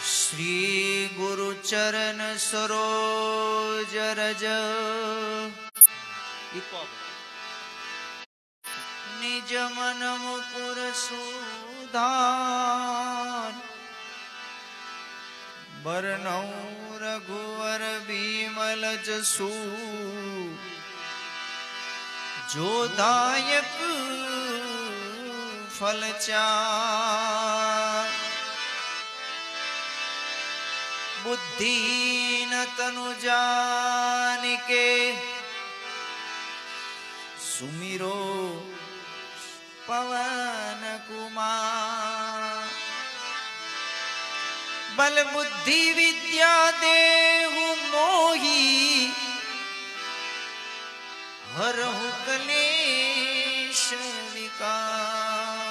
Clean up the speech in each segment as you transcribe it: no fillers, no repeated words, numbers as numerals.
श्री गुरु चरण सरोज रज निज मन मुकुर सुधार बरनौ रघुवर बिमल जसु जो दायक फलचार बुद्धि न तनु जानिके सुमिरो पवन कुमार बल बुद्धि विद्या देहु मोही हरहु कलेश विकार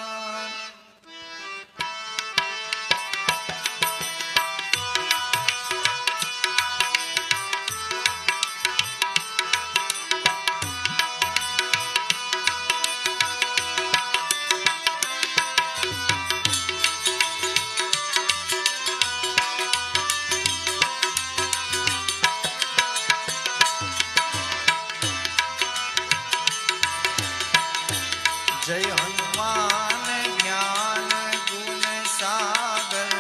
जय हनुमान ज्ञान गुण सागर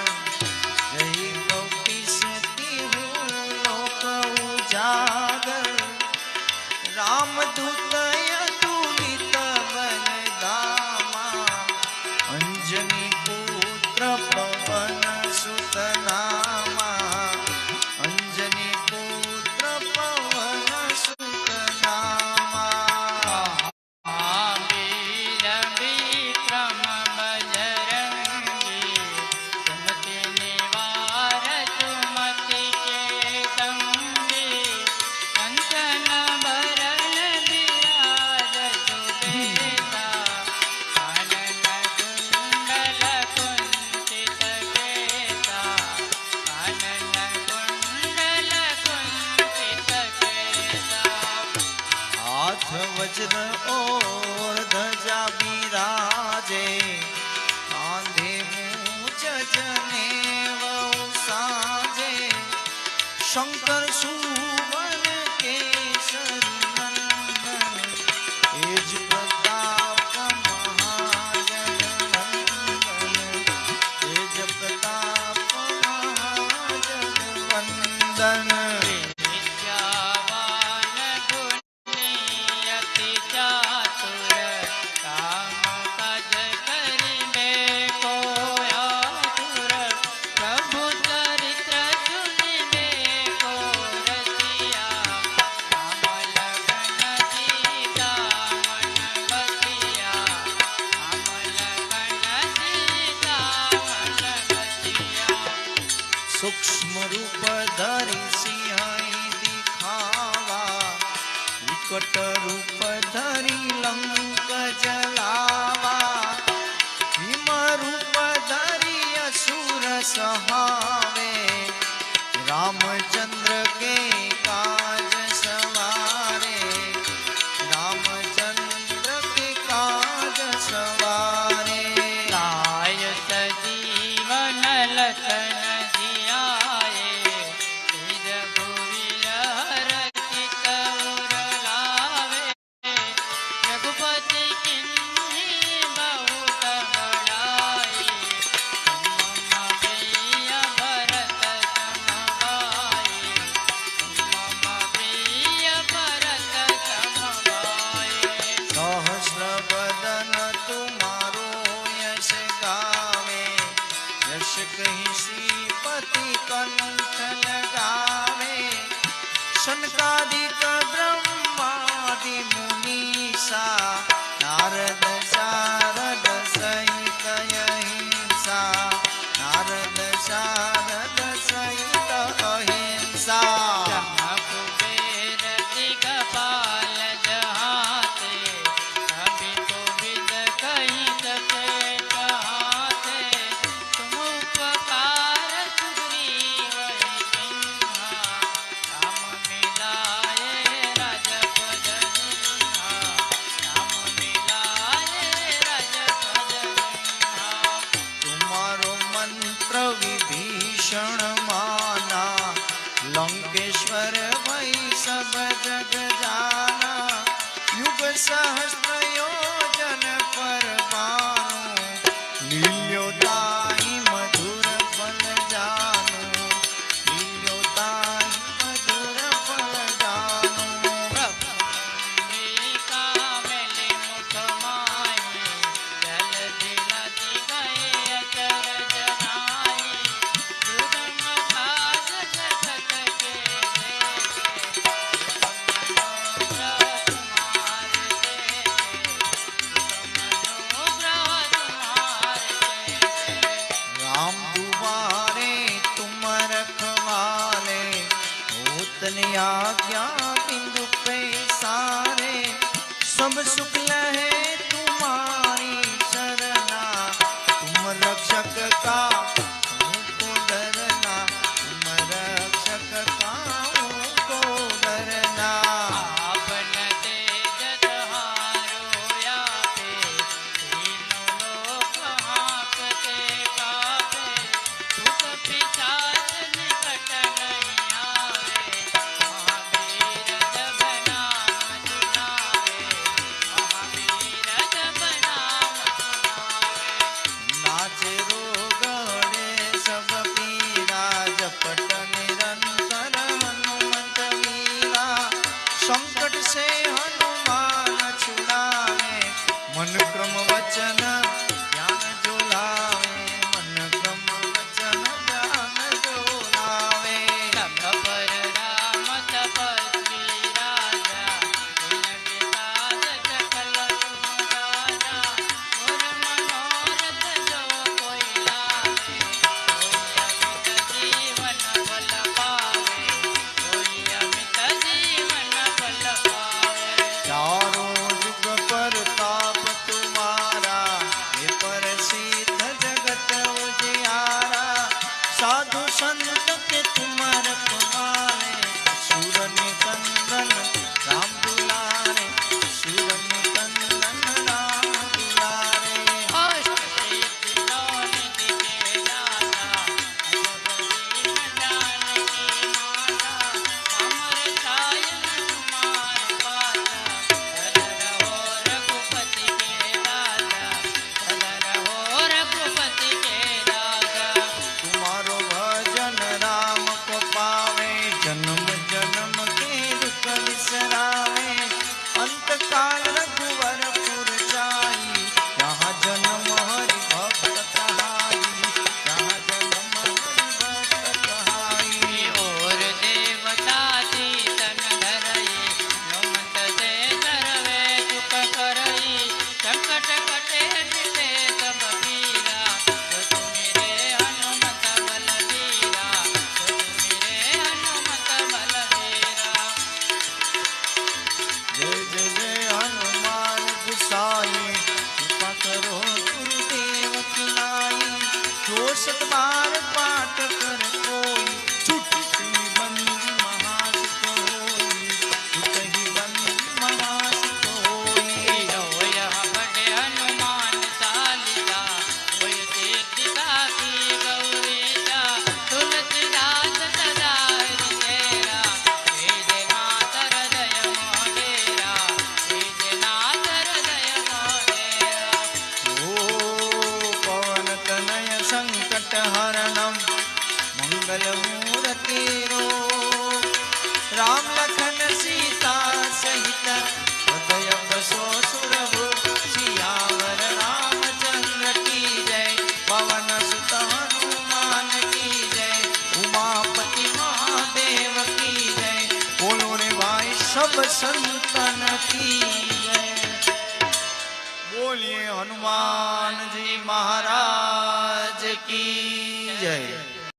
जय कपीस तिहु लोक उजागर रामदूत अतुलित बल धामा अंजनी पुत्र पवन सुत नामा अंजनी पुत्र पवन सुत नामा वज्र और ध्वजा बिराजे कांधे मूंछ जनेऊ साजे शंकर सुवन केसरी नंदन तेज प्रताप महाजगवंदन तेज प्रताप महाजगवंदन सूक्ष्म रूप धरि सिंह दिखावा विकट रूप धरि लंक जलावा भीम रूप धरि असुर सहावे रामचंद्र के काज सवारे रामचंद्र के काज सवारे लाय सजीवन लखन कहीं श्रीपति कंठ लगावे शनकादिक ब्रह्मादि मुनीसा नारद शारद सहित अहिंसा नारद शारद सहित अहिंसा सहस्त्र योजन पर बाणु लील्योताई मधुर फल जानु लील्योताई मधुर फल जानु का मेले मुख माई जल दिलाती गए अचरज नाई सुगम काज जगत के राम दुआरे तुम रखवाले होतन आज्ञा बिंदु पैसारे सब सुख लहे तुम्हारी शरणा तुम रक्षक का हमको डरना तुम रक्षक का हमको डरना आपन तेज हारो यापे तीनों लोक हाँकते कापे भूत पिशाच निकट नहीं आवे महावीर जब नाम सुनावे महावीर जब नाम सुनावे नाचे रोगड़े सब पीड़ा जपट निरंतर हनुमंत वीरा संकट से हनुमान छुड़ावे मन क्रम वचन ज्ञान जोलावे मन क्रम वचन ज्ञान जोलावे तब पर राम तपस्वी राजा विनय साध सकल तुम राजा और मनोरथ जो कोई लावे कोई अमित जीवन फल पावे कोई अमित जीवन फल पावे चारों युग परताप तुम्हारा हे प्रसिद्ध जगत उजियारा साधु संत के तुम रखवाले सुर निकंदन राम दुलारे सुर निकंदन राम दुलारे अष्ट सिद्धि नौ निधि के दाता अजब दीन जानकी माता अमर सायन कुमार पाता सदर हो रघुपति के दाता सदर हो रघुपति के दाता तुम्हारो भजन राम को पावे जन्म जन्म के दुख विसरावे अंत काल रघुवर पुर जाई यहाँ जन्म हरि भक्त कहाई यहाँ जन्म हरि भक्त कहाई और देवता तन धरई हनुमत से सर्वे सुख करई संकट कटे मिटे सब पीरा जो तुमिरे हनुमत बलबीरा जो तुमिरे हनुमत बलबीरा जय जय जय हनुमान गुसाई कृपा करो गुरुदेव की नाई जो सत बार पाठ कर कोई छुट्टी बंदी महासिक होई छुटहि बंदी महासिक होई यह बड़े हनुमान चालीसा कोई सिद्धिदा की गौरीजा तुलसीदास सदा हृदयरा वेद नाथ हृदय मोडेरा वेद नाथ हृदय मोडेरा ओ पवन तनय संकट हरणम मंगल मूर्ति रूप राम लखन सीता सहित हृदय बसो सुरभूप सियावर रामचंद्र की जय पवन सुत हनुमान की जय उमापति महादेव की जय बोलो रे भाई सब संतन की जय बोलिए हनुमान जी महाराज की जय।